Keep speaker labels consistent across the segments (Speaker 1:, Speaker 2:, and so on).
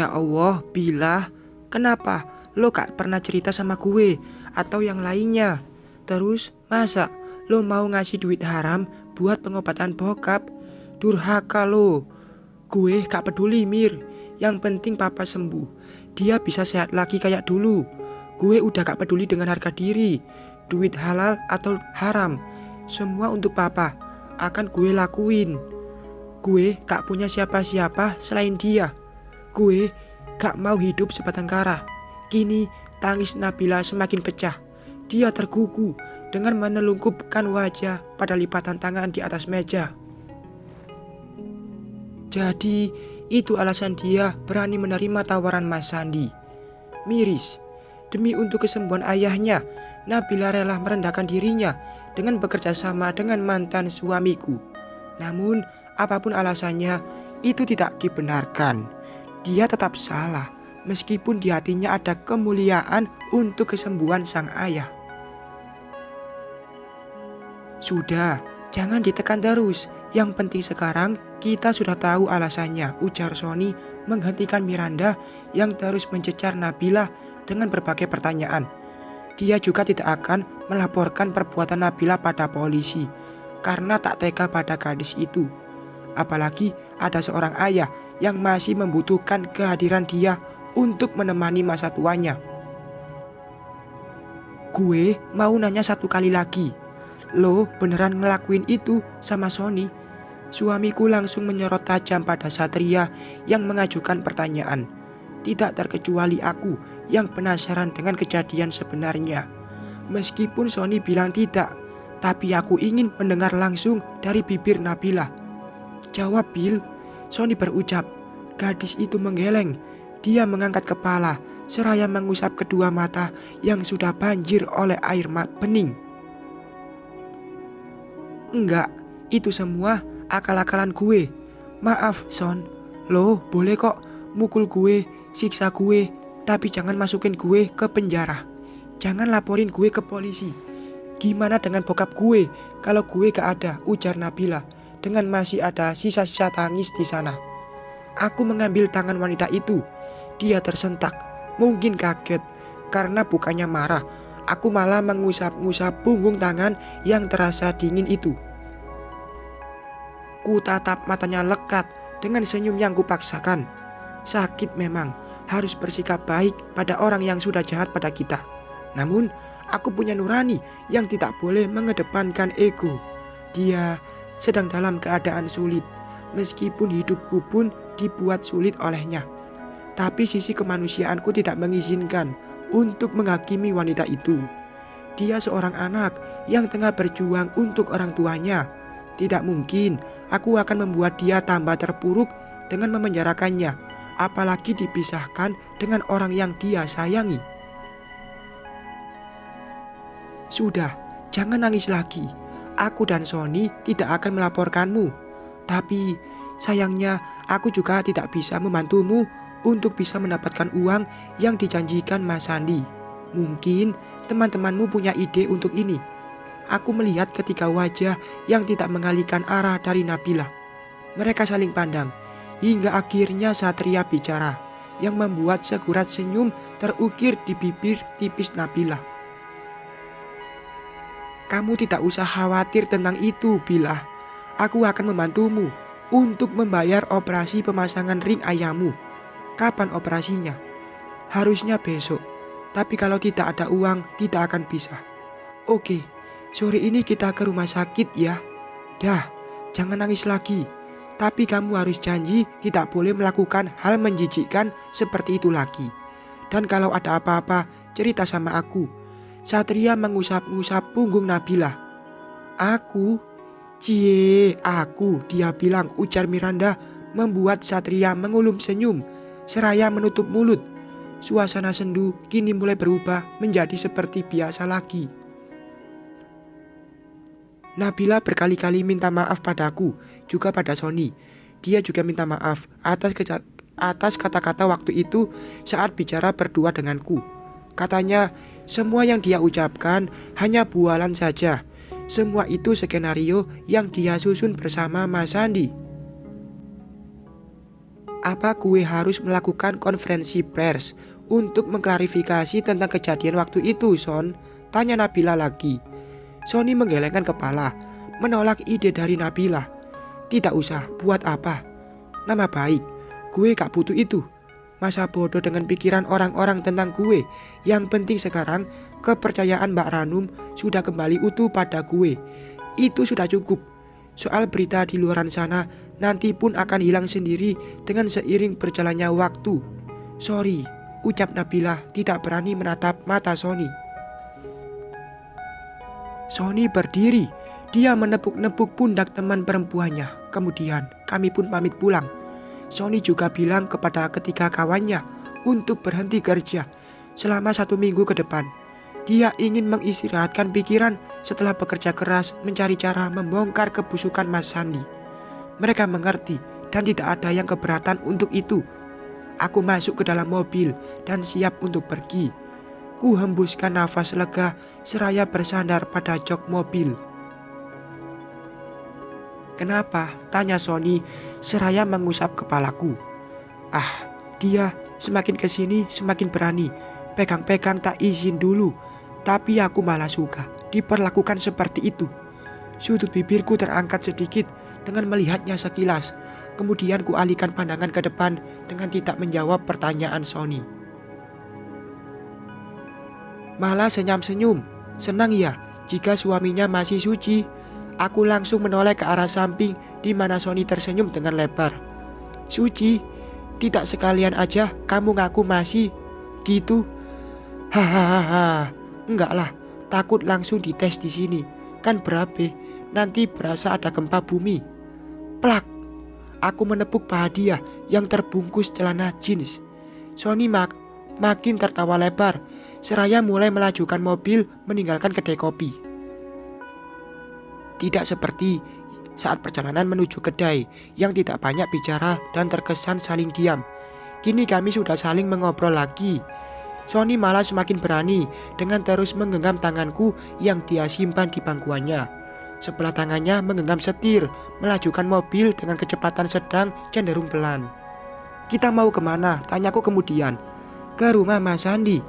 Speaker 1: Ya Allah, Bila, kenapa lo gak pernah cerita sama gue atau yang lainnya? Terus masa lo mau ngasih duit haram buat pengobatan bokap? Durhaka lo. Gue gak peduli Mir, yang penting papa sembuh. Dia bisa sehat lagi kayak dulu. Gue udah gak peduli dengan harga diri, duit halal atau haram, semua untuk papa akan gue lakuin. Gue gak punya siapa-siapa selain dia. Gue gak mau hidup sebatang kara. Kini tangis Nabila semakin pecah. Dia tergugu dengan menelungkupkan wajah pada lipatan tangan di atas meja. Jadi itu alasan dia berani menerima tawaran Mas Sandi. Miris, demi untuk kesembuhan ayahnya, Nabila rela merendahkan dirinya dengan bekerja sama dengan mantan suamiku. Namun apapun alasannya, itu tidak dibenarkan. Dia tetap salah, meskipun di hatinya ada kemuliaan untuk kesembuhan sang ayah. Sudah, jangan ditekan terus. Yang penting sekarang kita sudah tahu alasannya, ujar Sony menghentikan Miranda yang terus mencecar Nabila dengan berbagai pertanyaan. Dia juga tidak akan melaporkan perbuatan Nabila pada polisi karena tak tega pada gadis itu. Apalagi ada seorang ayah yang masih membutuhkan kehadiran dia untuk menemani masa tuanya. Gue mau nanya satu kali lagi. Lo beneran ngelakuin itu sama Sony? Suamiku langsung menyorot tajam pada Satria yang mengajukan pertanyaan. Tidak terkecuali aku yang penasaran dengan kejadian sebenarnya. Meskipun Sony bilang tidak, tapi aku ingin mendengar langsung dari bibir Nabila. Jawab Bil, Sony berucap. Gadis itu menggeleng. Dia mengangkat kepala seraya mengusap kedua mata yang sudah banjir oleh air bening. Enggak, itu semua akal-akalan gue. Maaf Son, lo boleh kok mukul gue, siksa gue, tapi jangan masukin gue ke penjara. Jangan laporin gue ke polisi. Gimana dengan bokap gue kalau gue gak ada, ujar Nabila dengan masih ada sisa-sisa tangis di sana. Aku mengambil tangan wanita itu. Dia tersentak, mungkin kaget, karena bukannya marah, aku malah mengusap-ngusap punggung tangan yang terasa dingin itu. Ku tatap matanya lekat dengan senyum yang kupaksakan. Sakit memang, harus bersikap baik pada orang yang sudah jahat pada kita. Namun, aku punya nurani yang tidak boleh mengedepankan ego. Dia sedang dalam keadaan sulit, meskipun hidupku pun dibuat sulit olehnya. Tapi sisi kemanusiaanku tidak mengizinkan untuk menghakimi wanita itu. Dia seorang anak yang tengah berjuang untuk orang tuanya. Tidak mungkin aku akan membuat dia tambah terpuruk dengan memenjarakannya, apalagi dipisahkan dengan orang yang dia sayangi. Sudah, jangan nangis lagi. Aku dan Sony tidak akan melaporkanmu. Tapi sayangnya aku juga tidak bisa membantumu untuk bisa mendapatkan uang yang dijanjikan Mas Sandi. Mungkin teman-temanmu punya ide untuk ini. Aku melihat ketika wajah yang tidak mengalihkan arah dari Nabila. Mereka saling pandang, hingga akhirnya Satria bicara, yang membuat segurat senyum terukir di bibir tipis Nabila. Kamu tidak usah khawatir tentang itu, Bila. Aku akan membantumu untuk membayar operasi pemasangan ring ayahmu. Kapan operasinya? Harusnya besok. Tapi kalau tidak ada uang, tidak akan bisa. Oke, sore ini kita ke rumah sakit ya. Dah, jangan nangis lagi. Tapi kamu harus janji tidak boleh melakukan hal menjijikkan seperti itu lagi. Dan kalau ada apa-apa, cerita sama aku. Satria mengusap-ngusap punggung Nabila. Aku? Cie, aku, dia bilang, ujar Miranda, membuat Satria mengulum senyum, seraya menutup mulut. Suasana sendu kini mulai berubah menjadi seperti biasa lagi. Nabila berkali-kali minta maaf padaku, juga pada Sony. Dia juga minta maaf atas kata-kata waktu itu saat bicara berdua denganku. Katanya, semua yang dia ucapkan hanya bualan saja. Semua itu skenario yang dia susun bersama Mas Sandi. Apa gue harus melakukan konferensi pers untuk mengklarifikasi tentang kejadian waktu itu, Son? Tanya Nabila lagi. Sony menggelengkan kepala, menolak ide dari Nabila. Tidak usah, buat apa? Nama baik, gue gak butuh itu. Masa bodoh dengan pikiran orang-orang tentang gue. Yang penting sekarang kepercayaan Mbak Ranum sudah kembali utuh pada gue. Itu sudah cukup. Soal berita di luaran sana nanti pun akan hilang sendiri dengan seiring berjalannya waktu. Sorry, ucap Nabila tidak berani menatap mata Sony. Sony berdiri. Dia menepuk-nepuk pundak teman perempuannya. Kemudian kami pun pamit pulang. Sony juga bilang kepada ketiga kawannya untuk berhenti kerja selama 1 minggu ke depan. Dia ingin mengistirahatkan pikiran setelah bekerja keras mencari cara membongkar kebusukan Mas Sandi. Mereka mengerti dan tidak ada yang keberatan untuk itu. Aku masuk ke dalam mobil dan siap untuk pergi. Ku hembuskan nafas lega seraya bersandar pada jok mobil. Kenapa? Tanya Sony seraya mengusap kepalaku. Dia semakin kesini semakin berani. Pegang-pegang tak izin dulu. Tapi aku malah suka diperlakukan seperti itu. Sudut bibirku terangkat sedikit dengan melihatnya sekilas. Kemudian ku alihkan pandangan ke depan dengan tidak menjawab pertanyaan Sony. Malah senyum-senyum. Senang ya jika suaminya masih suci. Aku langsung menoleh ke arah samping di mana Sony tersenyum dengan lebar. Suci? Tidak sekalian aja kamu ngaku masih gitu? Hahaha. Enggak lah, takut langsung dites di sini. Kan berabe, nanti berasa ada gempa bumi. Plak. Aku menepuk paha dia yang terbungkus celana jeans. Sony makin tertawa lebar. Seraya mulai melajukan mobil meninggalkan kedai kopi. Tidak seperti saat perjalanan menuju kedai yang tidak banyak bicara dan terkesan saling diam. Kini kami sudah saling mengobrol lagi. Sony malah semakin berani dengan terus menggenggam tanganku yang dia simpan di bangkuannya. Sebelah tangannya menggenggam setir, melajukan mobil dengan kecepatan sedang cenderung pelan. Kita mau kemana? Tanyaku kemudian. Ke rumah Mas Sandi.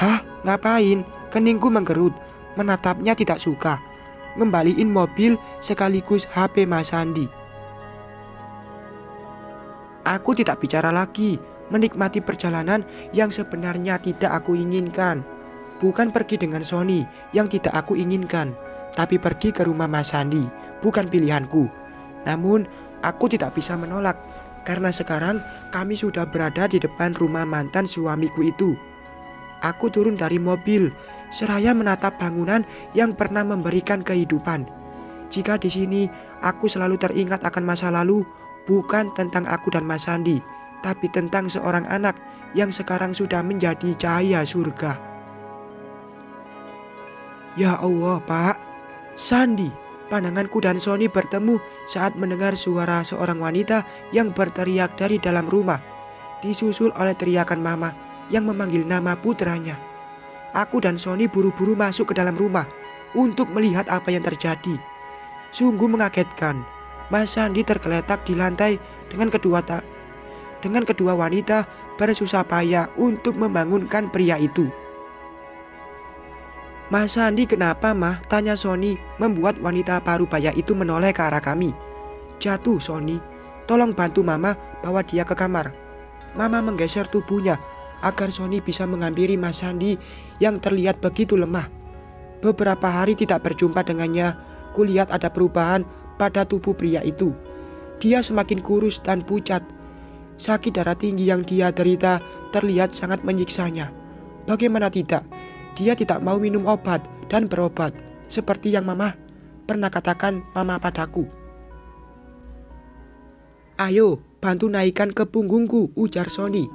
Speaker 1: Hah? Ngapain? Keningku menggerut, menatapnya tidak suka. Ngembaliin mobil sekaligus HP Mas Sandi. Aku tidak bicara lagi, menikmati perjalanan yang sebenarnya tidak aku inginkan. Bukan pergi dengan Sony yang tidak aku inginkan, tapi pergi ke rumah Mas Sandi, bukan pilihanku. Namun aku tidak bisa menolak, karena sekarang kami sudah berada di depan rumah mantan suamiku itu. Aku turun dari mobil, seraya menatap bangunan yang pernah memberikan kehidupan. Jika di sini aku selalu teringat akan masa lalu, bukan tentang aku dan Mas Sandi, tapi tentang seorang anak yang sekarang sudah menjadi cahaya surga. Ya Allah, Pak. Sandi. Pandanganku dan Sony bertemu saat mendengar suara seorang wanita yang berteriak dari dalam rumah, disusul oleh teriakan mama yang memanggil nama putranya. Aku dan Sony buru-buru masuk ke dalam rumah untuk melihat apa yang terjadi. Sungguh mengagetkan. Mas Sandi tergeletak di lantai dengan kedua wanita bersusah payah untuk membangunkan pria itu. Mas Sandi kenapa mah? Tanya Sony, membuat wanita parubaya itu menoleh ke arah kami. Jatuh Sony, tolong bantu mama bawa dia ke kamar. Mama menggeser tubuhnya agar Sony bisa menghampiri Mas Sandi yang terlihat begitu lemah. Beberapa hari tidak berjumpa dengannya, kulihat ada perubahan pada tubuh pria itu. Dia semakin kurus dan pucat. Sakit darah tinggi yang dia derita terlihat sangat menyiksanya. Bagaimana tidak, dia tidak mau minum obat dan berobat, seperti yang mama pernah katakan mama padaku. Ayo, bantu naikkan ke punggungku, ujar Sony.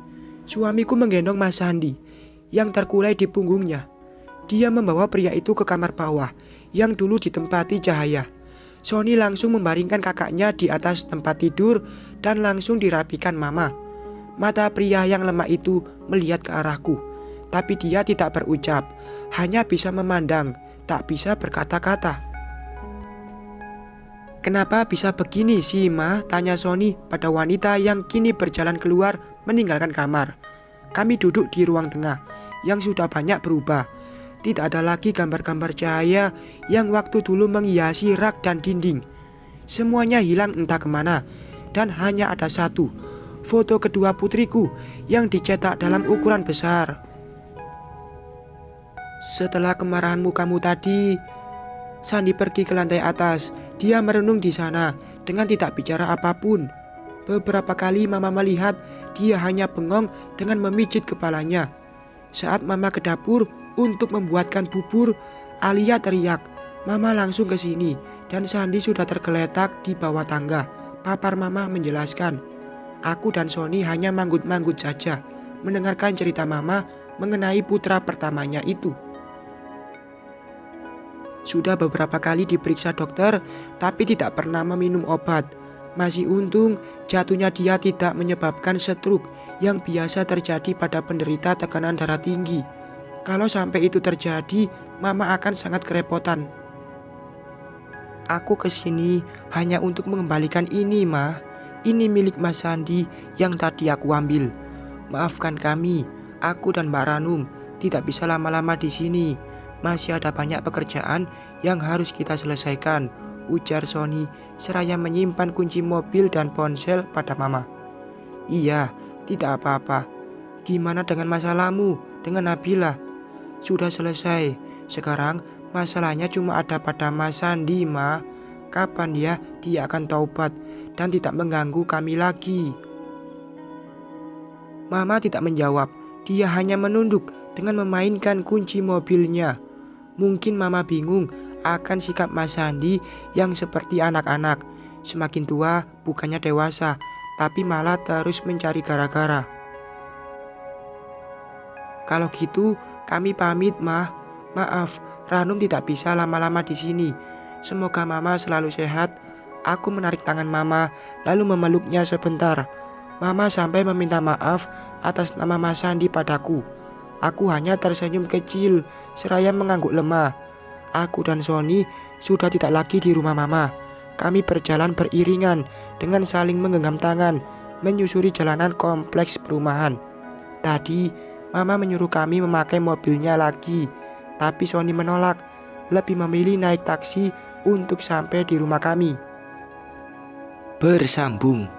Speaker 1: Suamiku menggendong Mas Sandi yang terkulai di punggungnya. Dia membawa pria itu ke kamar bawah yang dulu ditempati Cahaya. Sony langsung membaringkan kakaknya di atas tempat tidur dan langsung dirapikan mama. Mata pria yang lemah itu melihat ke arahku, tapi dia tidak berucap, hanya bisa memandang, tak bisa berkata-kata. "Kenapa bisa begini sih, Ma?" tanya Sony pada wanita yang kini berjalan keluar meninggalkan kamar. Kami duduk di ruang tengah yang sudah banyak berubah. Tidak ada lagi gambar-gambar cahaya yang waktu dulu menghiasi rak dan dinding. Semuanya hilang entah kemana, dan hanya ada satu, foto kedua putriku yang dicetak dalam ukuran besar. "Setelah kemarahanmu kamu tadi," Sandi pergi ke lantai atas. Dia merenung di sana dengan tidak bicara apapun. Beberapa kali Mama melihat dia hanya bengong dengan memijit kepalanya. Saat Mama ke dapur untuk membuatkan bubur, Alia teriak. Mama langsung ke sini dan Sandi sudah tergeletak di bawah tangga. Papar Mama menjelaskan. Aku dan Sony hanya manggut-manggut saja mendengarkan cerita Mama mengenai putra pertamanya itu. Sudah beberapa kali diperiksa dokter, tapi tidak pernah meminum obat. Masih untung jatuhnya dia tidak menyebabkan stroke yang biasa terjadi pada penderita tekanan darah tinggi. Kalau sampai itu terjadi, Mama akan sangat kerepotan. "Aku kesini hanya untuk mengembalikan ini, Ma. Ini milik Mas Sandi yang tadi aku ambil. Maafkan kami, aku dan Mbak Ranum tidak bisa lama-lama di sini. Masih ada banyak pekerjaan yang harus kita selesaikan," ujar Sony seraya menyimpan kunci mobil dan ponsel pada Mama. "Iya, tidak apa-apa. Gimana dengan masalahmu dengan Nabila?" "Sudah selesai. Sekarang masalahnya cuma ada pada Mas Sandi, Ma. Kapan dia akan taubat dan tidak mengganggu kami lagi?" Mama tidak menjawab. Dia hanya menunduk dengan memainkan kunci mobilnya. Mungkin Mama bingung akan sikap Mas Sandi yang seperti anak-anak. Semakin tua bukannya dewasa, tapi malah terus mencari gara-gara. "Kalau gitu kami pamit, Ma. Maaf, Ranum tidak bisa lama-lama di sini. Semoga Mama selalu sehat." Aku menarik tangan Mama lalu memeluknya sebentar. Mama sampai meminta maaf atas nama Mas Sandi padaku. Aku hanya tersenyum kecil seraya mengangguk lemah. Aku dan Sony sudah tidak lagi di rumah Mama. Kami berjalan beriringan dengan saling menggenggam tangan menyusuri jalanan kompleks perumahan. Tadi Mama menyuruh kami memakai mobilnya lagi, tapi Sony menolak, lebih memilih naik taksi untuk sampai di rumah kami. Bersambung.